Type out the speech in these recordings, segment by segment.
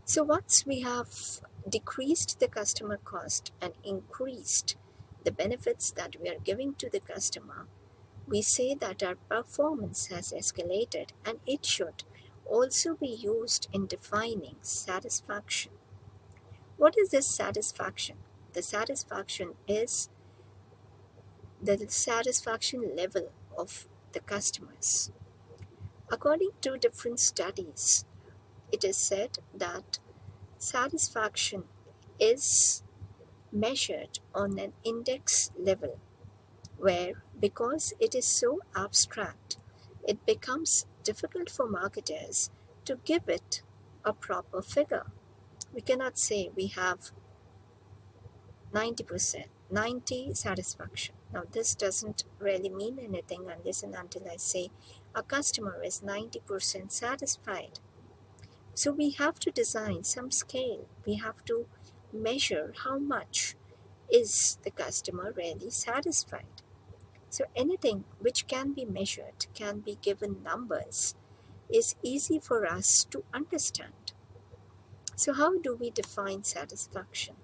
So once we have decreased the customer cost and increased the benefits that we are giving to the customer, we say that our performance has escalated, and it should also be used in defining satisfaction. What is this satisfaction? The satisfaction is the satisfaction level of the customers. According to different studies, it is said that satisfaction is measured on an index level, where because it is so abstract, it becomes difficult for marketers to give it a proper figure. We cannot say we have 90%, 90 satisfaction. Now, this doesn't really mean anything unless and until I say a customer is 90% satisfied. So we have to design some scale. We have to measure how much is the customer really satisfied. So anything which can be measured, can be given numbers, is easy for us to understand. So how do we define satisfaction?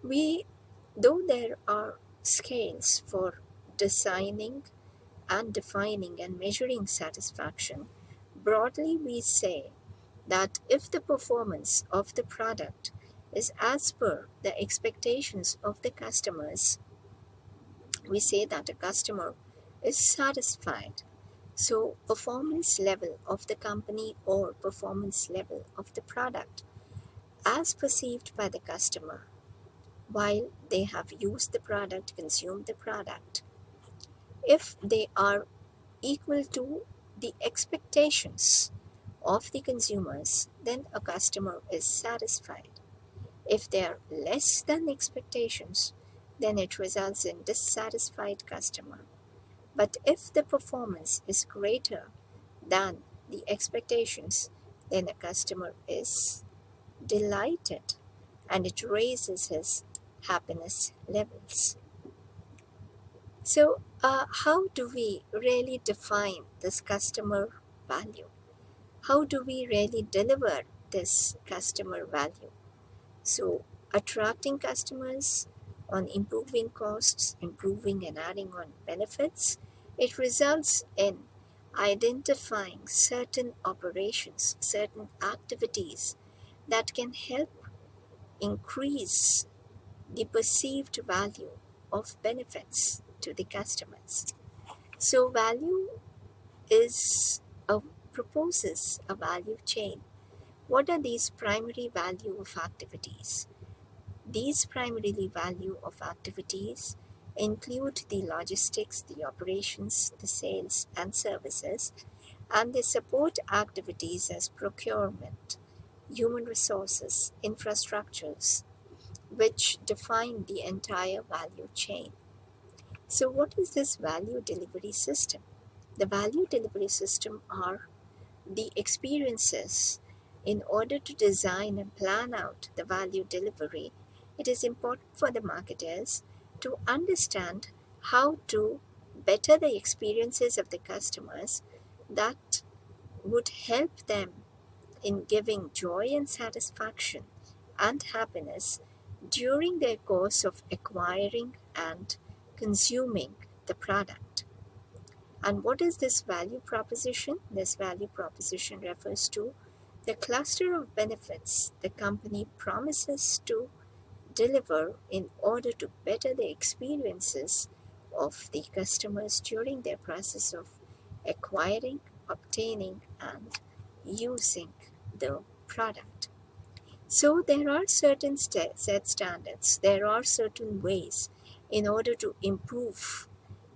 Though there are scales for designing and defining and measuring satisfaction, broadly we say that if the performance of the product is as per the expectations of the customers, we say that a customer is satisfied. So performance level of the company or performance level of the product as perceived by the customer while they have used the product, consumed the product, if they are equal to the expectations of the consumers, then a customer is satisfied. If they are less than expectations, then it results in dissatisfied customer. But if the performance is greater than the expectations, then a customer is delighted and it raises his happiness levels. So, how do we really define this customer value? How do we really deliver this customer value? So, attracting customers, on improving costs, improving and adding on benefits, it results in identifying certain operations, certain activities that can help increase the perceived value of benefits to the customers. So value proposes a value chain. What are these primary value of activities? These primarily value of activities include the logistics, the operations, the sales and services, and the support activities as procurement, human resources, infrastructures, which define the entire value chain. So what is this value delivery system? The value delivery system are the experiences. In order to design and plan out the value delivery, it is important for the marketers to understand how to better the experiences of the customers that would help them in giving joy and satisfaction and happiness during their course of acquiring and consuming the product. And what is this value proposition? This value proposition refers to the cluster of benefits the company promises to deliver in order to better the experiences of the customers during their process of acquiring, obtaining, and using the product. So there are certain set standards, there are certain ways in order to improve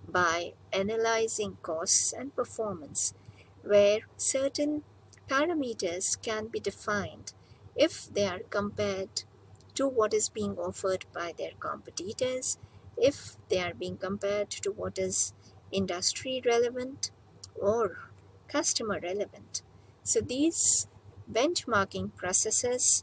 by analyzing costs and performance, where certain parameters can be defined if they are compared to what is being offered by their competitors, if they are being compared to what is industry relevant or customer relevant. So these benchmarking processes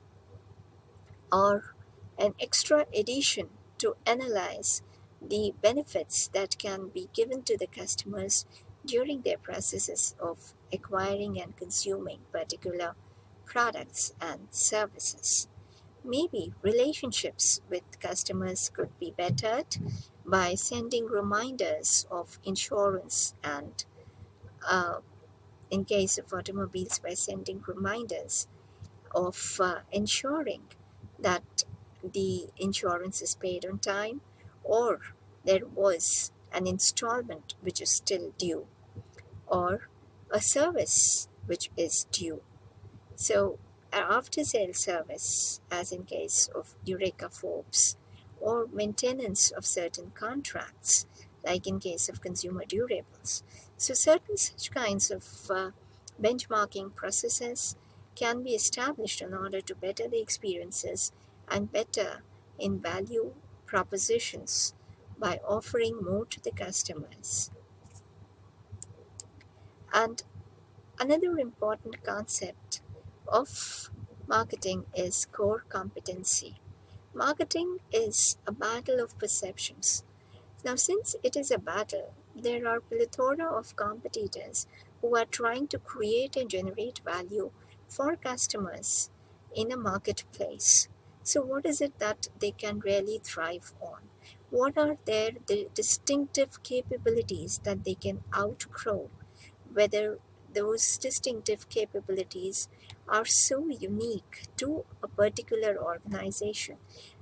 are an extra addition to analyze the benefits that can be given to the customers during their processes of acquiring and consuming particular products and services. Maybe relationships with customers could be bettered by sending reminders of insurance and, uh, in case of automobiles, by sending reminders of ensuring that the insurance is paid on time, or there was an installment which is still due, or a service which is due. So, after sale service, as in case of Eureka Forbes, or maintenance of certain contracts, like in case of consumer durables. So, certain such kinds of benchmarking processes can be established in order to better the experiences and better in value propositions by offering more to the customers. And another important concept of marketing is core competency. Marketing is a battle of perceptions. Now, since it is a battle, there are plethora of competitors who are trying to create and generate value for customers in a marketplace. So, what is it that they can really thrive on? What are their distinctive capabilities that they can outgrow, whether those distinctive capabilities are so unique to a particular organization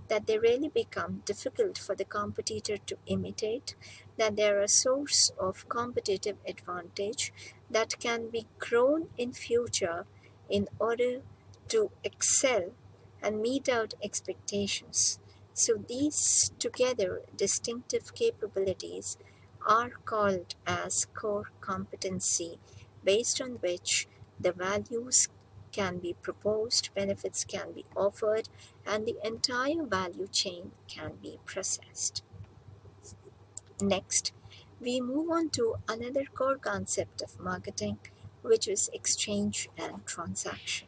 that they really become difficult for the competitor to imitate, that they're a source of competitive advantage that can be grown in future in order to excel and meet out expectations. So these together distinctive capabilities are called as core competency, based on which the values can be proposed, benefits can be offered, and the entire value chain can be processed. Next, we move on to another core concept of marketing, which is exchange and transaction.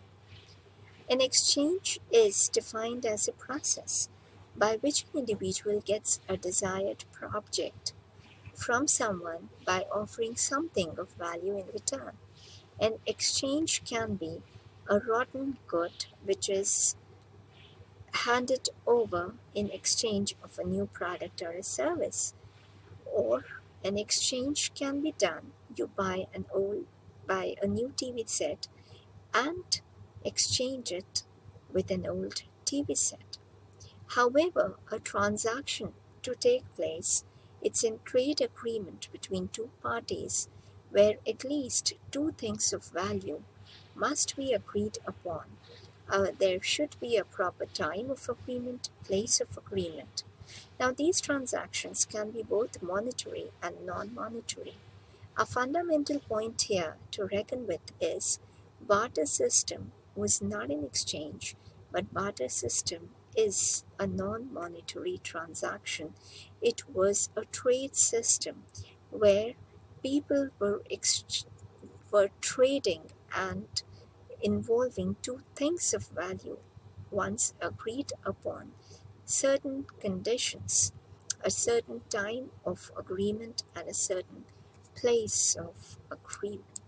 An exchange is defined as a process by which an individual gets a desired object from someone by offering something of value in return. An exchange can be a rotten good which is handed over in exchange of a new product or a service, or an exchange can be done. You buy a new TV set and exchange it with an old TV set. However, a transaction to take place, it's in trade agreement between two parties where at least two things of value must be agreed upon. There should be a proper time of agreement, place of agreement. Now, these transactions can be both monetary and non-monetary. A fundamental point here to reckon with is barter system was not an exchange, but barter system is a non-monetary transaction. It was a trade system where people were trading and involving two things of value once agreed upon, certain conditions, a certain time of agreement, and a certain place of agreement.